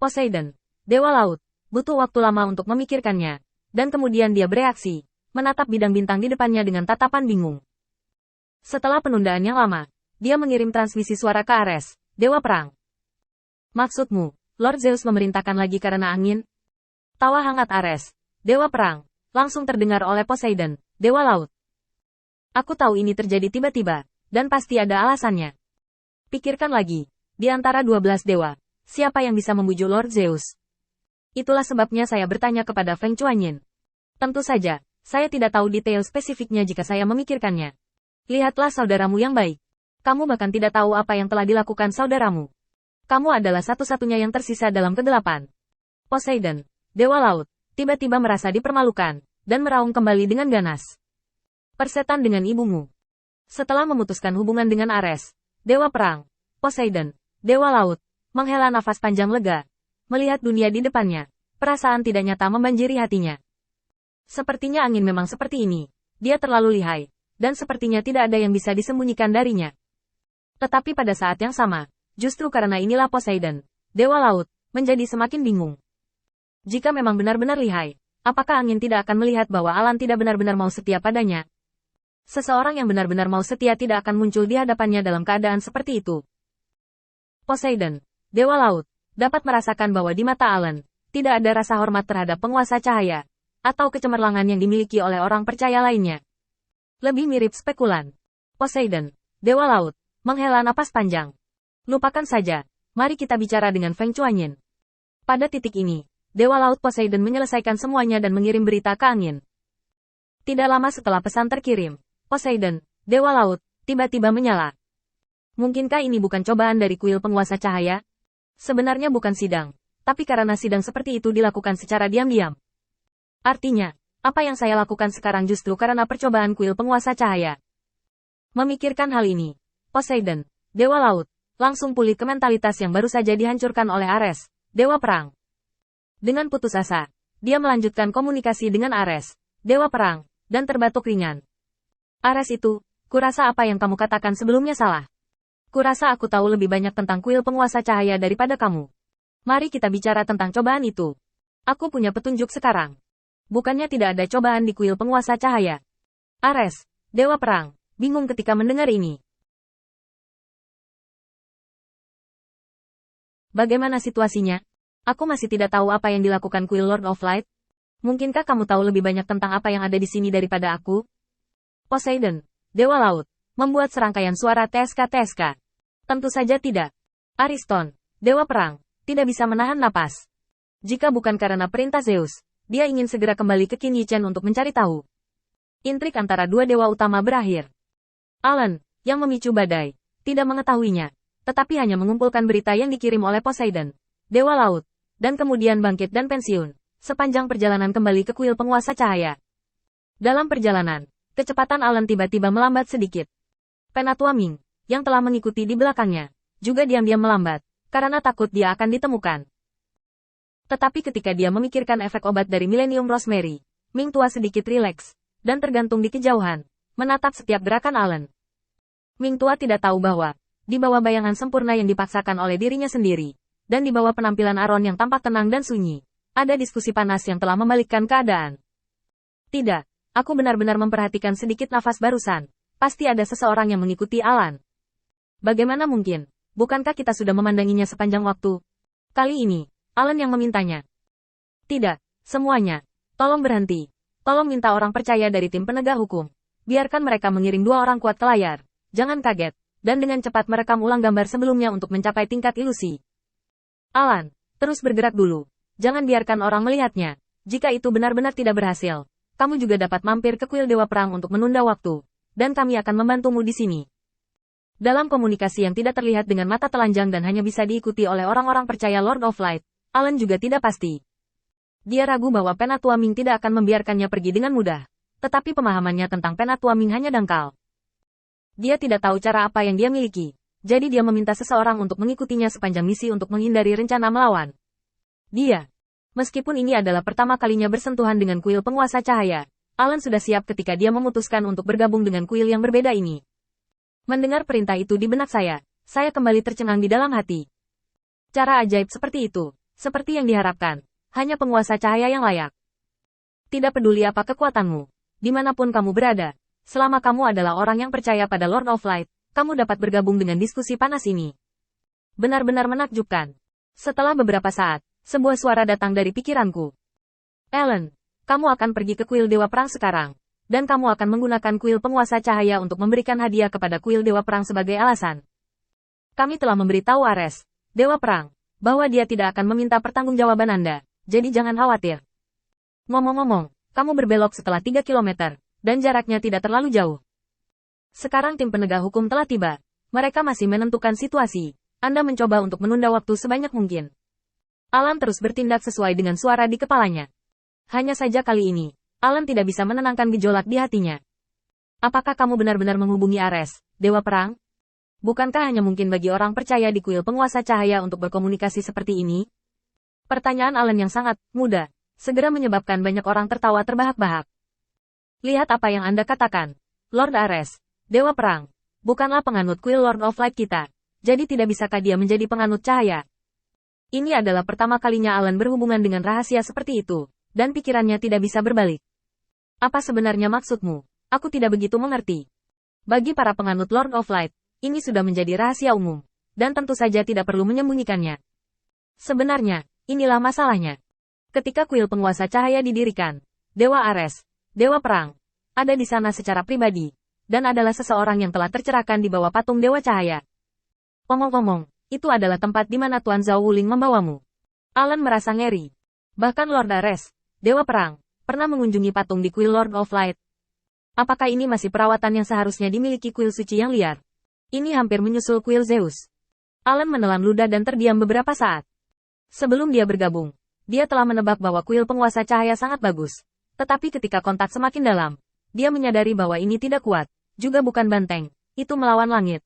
Poseidon, Dewa Laut, butuh waktu lama untuk memikirkannya. Dan kemudian dia bereaksi, menatap bidang bintang di depannya dengan tatapan bingung. Setelah penundaan yang lama, dia mengirim transmisi suara ke Ares, Dewa Perang. Maksudmu, Lord Zeus memerintahkan lagi karena angin? Tawa hangat Ares, Dewa Perang, langsung terdengar oleh Poseidon, Dewa Laut. Aku tahu ini terjadi tiba-tiba, dan pasti ada alasannya. Pikirkan lagi, di antara 12 dewa, siapa yang bisa membujuk Lord Zeus? Itulah sebabnya saya bertanya kepada Feng Chuanyin. Tentu saja, saya tidak tahu detail spesifiknya jika saya memikirkannya. Lihatlah saudaramu yang baik. Kamu bahkan tidak tahu apa yang telah dilakukan saudaramu. Kamu adalah satu-satunya yang tersisa dalam kegelapan. Poseidon, Dewa Laut, tiba-tiba merasa dipermalukan, dan meraung kembali dengan ganas. Persetan dengan ibumu. Setelah memutuskan hubungan dengan Ares, Dewa Perang, Poseidon, Dewa Laut, menghela nafas panjang lega. Melihat dunia di depannya, perasaan tidak nyata membanjiri hatinya. Sepertinya angin memang seperti ini. Dia terlalu lihai, dan sepertinya tidak ada yang bisa disembunyikan darinya. Tetapi pada saat yang sama, justru karena inilah Poseidon, Dewa Laut, menjadi semakin bingung. Jika memang benar-benar lihai, apakah angin tidak akan melihat bahwa alam tidak benar-benar mau setia padanya? Seseorang yang benar-benar mau setia tidak akan muncul di hadapannya dalam keadaan seperti itu. Poseidon, Dewa Laut, dapat merasakan bahwa di mata Alan, tidak ada rasa hormat terhadap penguasa cahaya, atau kecemerlangan yang dimiliki oleh orang percaya lainnya. Lebih mirip spekulan. Poseidon, Dewa Laut, menghela napas panjang. Lupakan saja, mari kita bicara dengan Feng Chuanyin. Pada titik ini, Dewa Laut Poseidon menyelesaikan semuanya dan mengirim berita ke angin. Tidak lama setelah pesan terkirim, Poseidon, Dewa Laut, tiba-tiba menyala. Mungkinkah ini bukan cobaan dari kuil penguasa cahaya? Sebenarnya bukan sidang, tapi karena sidang seperti itu dilakukan secara diam-diam. Artinya, apa yang saya lakukan sekarang justru karena percobaan kuil penguasa cahaya. Memikirkan hal ini, Poseidon, Dewa Laut, langsung pulih ke mentalitas yang baru saja dihancurkan oleh Ares, Dewa Perang. Dengan putus asa, dia melanjutkan komunikasi dengan Ares, Dewa Perang, dan terbatuk ringan. Ares itu, kurasa apa yang kamu katakan sebelumnya salah. Kurasa aku tahu lebih banyak tentang kuil penguasa cahaya daripada kamu. Mari kita bicara tentang cobaan itu. Aku punya petunjuk sekarang. Bukannya tidak ada cobaan di kuil penguasa cahaya. Ares, Dewa Perang, bingung ketika mendengar ini. Bagaimana situasinya? Aku masih tidak tahu apa yang dilakukan kuil Lord of Light. Mungkinkah kamu tahu lebih banyak tentang apa yang ada di sini daripada aku? Poseidon, Dewa Laut, membuat serangkaian suara TSK-TSK. Tentu saja tidak. Ariston, Dewa Perang, tidak bisa menahan napas. Jika bukan karena perintah Zeus, dia ingin segera kembali ke Qin Yichen untuk mencari tahu. Intrik antara dua dewa utama berakhir. Alan, yang memicu badai, tidak mengetahuinya, tetapi hanya mengumpulkan berita yang dikirim oleh Poseidon, Dewa Laut, dan kemudian bangkit dan pensiun, sepanjang perjalanan kembali ke kuil penguasa cahaya. Dalam perjalanan, kecepatan Alan tiba-tiba melambat sedikit. Penatua Ming, yang telah mengikuti di belakangnya, juga diam-diam melambat, karena takut dia akan ditemukan. Tetapi ketika dia memikirkan efek obat dari Millennium Rosemary, Ming tua sedikit rileks, dan tergantung di kejauhan, menatap setiap gerakan Alan. Ming tua tidak tahu bahwa, di bawah bayangan sempurna yang dipaksakan oleh dirinya sendiri, dan di bawah penampilan Aaron yang tampak tenang dan sunyi, ada diskusi panas yang telah membalikkan keadaan. Tidak, aku benar-benar memperhatikan sedikit nafas barusan, pasti ada seseorang yang mengikuti Alan. Bagaimana mungkin? Bukankah kita sudah memandanginya sepanjang waktu? Kali ini, Alan yang memintanya. Tidak, semuanya. Tolong berhenti. Tolong minta orang percaya dari tim penegak hukum. Biarkan mereka mengiring dua orang kuat ke layar. Jangan kaget. Dan dengan cepat merekam ulang gambar sebelumnya untuk mencapai tingkat ilusi. Alan, terus bergerak dulu. Jangan biarkan orang melihatnya. Jika itu benar-benar tidak berhasil, kamu juga dapat mampir ke kuil Dewa Perang untuk menunda waktu. Dan kami akan membantumu di sini. Dalam komunikasi yang tidak terlihat dengan mata telanjang dan hanya bisa diikuti oleh orang-orang percaya Lord of Light, Alan juga tidak pasti. Dia ragu bahwa Penatua Ming tidak akan membiarkannya pergi dengan mudah. Tetapi pemahamannya tentang Penatua Ming hanya dangkal. Dia tidak tahu cara apa yang dia miliki. Jadi dia meminta seseorang untuk mengikutinya sepanjang misi untuk menghindari rencana melawan. Dia. Meskipun ini adalah pertama kalinya bersentuhan dengan kuil penguasa cahaya, Alan sudah siap ketika dia memutuskan untuk bergabung dengan kuil yang berbeda ini. Mendengar perintah itu di benak saya kembali tercengang di dalam hati. Cara ajaib seperti itu, Seperti yang diharapkan, hanya penguasa cahaya yang layak. Tidak peduli apa kekuatanmu, dimanapun kamu berada, selama kamu adalah orang yang percaya pada Lord of Light, kamu dapat bergabung dengan diskusi panas ini. Benar-benar menakjubkan. Setelah beberapa saat, sebuah suara datang dari pikiranku. Ellen, kamu akan pergi ke kuil Dewa Perang sekarang, dan kamu akan menggunakan kuil penguasa cahaya untuk memberikan hadiah kepada kuil Dewa Perang sebagai alasan. Kami telah memberitahu Ares, Dewa Perang, bahwa dia tidak akan meminta pertanggungjawaban Anda, jadi jangan khawatir. Ngomong-ngomong, kamu berbelok setelah 3 kilometer, dan jaraknya tidak terlalu jauh. Sekarang tim penegak hukum telah tiba. Mereka masih menentukan situasi. Anda mencoba untuk menunda waktu sebanyak mungkin. Alan terus bertindak sesuai dengan suara di kepalanya. Hanya saja kali ini, Alan tidak bisa menenangkan gejolak di hatinya. Apakah kamu benar-benar menghubungi Ares, Dewa Perang? Bukankah hanya mungkin bagi orang percaya di kuil penguasa cahaya untuk berkomunikasi seperti ini? Pertanyaan Alan yang sangat mudah, segera menyebabkan banyak orang tertawa terbahak-bahak. Lihat apa yang Anda katakan. Lord Ares, Dewa Perang, bukanlah penganut kuil Lord of Light kita, jadi tidak bisakah dia menjadi penganut cahaya? Ini adalah pertama kalinya Alan berhubungan dengan rahasia seperti itu, dan pikirannya tidak bisa berbalik. Apa sebenarnya maksudmu? Aku tidak begitu mengerti. Bagi para penganut Lord of Light, ini sudah menjadi rahasia umum, dan tentu saja tidak perlu menyembunyikannya. Sebenarnya, inilah masalahnya. Ketika kuil penguasa cahaya didirikan, Dewa Ares, Dewa Perang, ada di sana secara pribadi, dan adalah seseorang yang telah tercerahkan di bawah patung Dewa Cahaya. Omong-omong, itu adalah tempat di mana Tuan Zhao Wuling membawamu. Alan merasa ngeri. Bahkan Lord Ares, Dewa Perang, pernah mengunjungi patung di kuil Lord of Light. Apakah ini masih perawatan yang seharusnya dimiliki kuil suci yang liar? Ini hampir menyusul kuil Zeus. Alan menelan ludah dan terdiam beberapa saat. Sebelum dia bergabung, dia telah menebak bahwa kuil penguasa cahaya sangat bagus. Tetapi ketika kontak semakin dalam, dia menyadari bahwa ini tidak kuat, juga bukan banteng, itu melawan langit.